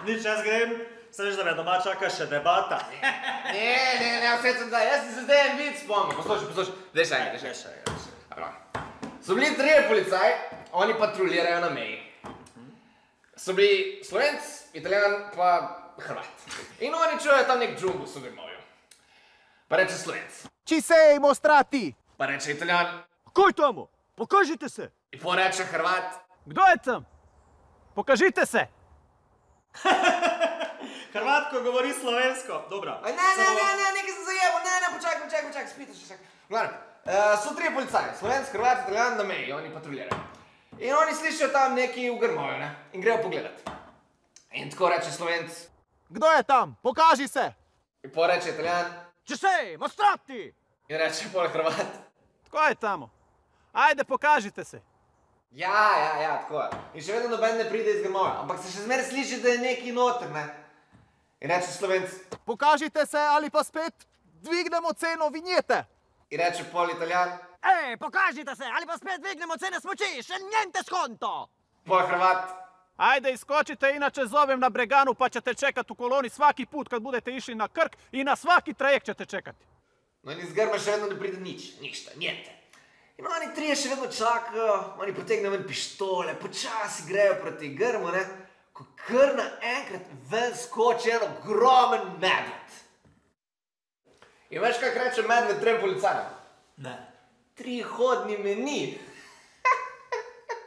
Nič, jaz grem, se veš, da me doma čaka še debata. Ne, vse sem zdaj, jaz si se zdaj en vid spomnil. Poslušaj, daj še enkrat. So bili 3 policaji, oni patruljirajo na meji. So bili Slovenc, Italijan pa Hrvat. In oni čujejo tam nek džumbus v grmovju. Pa reče Slovenc. Ci sei mostrati? Pa reče Italijan. Koj tamo? Pokažite se. In pa reče Hrvat. Kdo je tam? Pokažite se. Hrvatko govori slovensko. Dobro. Ne, nekaj sem zajebo. Ne, počakaj, spite še čakaj. Gledam, so 3 policaji, Slovenc, Hrvat, Italijan na meji, oni patruljirajo. In oni slišijo tam neki v grmovju, ne? In grejo pogledat. In tako reče Slovenc. Kdo je tam? Pokaži se. In pa reče Italijan. Ci sei mostrati? In reče pol Hrvat. Tko je tamo? Ajde, pokažite se. Ja, tako je. In še vedno noben ne pride iz grmovja, ampak se še zmeraj sliši, da je neki noter, ne? In reče Slovenc. Pokažite se ali pa spet dvignemo ceno vinjete. In reče pol Italijan. Pokažite se ali pa spet dvignemo cene smuči, še niente sconto. Pol Hrvat. Ajde, iskočite, inače zovem na Breganu pa ćete čekati u koloni svaki put kad budete išli na Krk i na svaki trajekt ćete čekati. No in iz grma še vedno ne pride ništa, niente. In oni 3 še vedno čakajo, oni potegnejo ven pištole, počasi grejo proti grmu, ne? Ko kar naenkrat ven skoči en ogromen medved. In veš, kak reče medved 3 policajem? Ne. 3 hodni meni.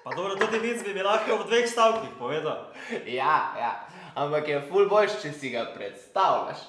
Pa dobro, tudi vic bi mi lahko v 2 stavkih povedal. Ja, ampak je ful boljš, če si ga predstavljaš.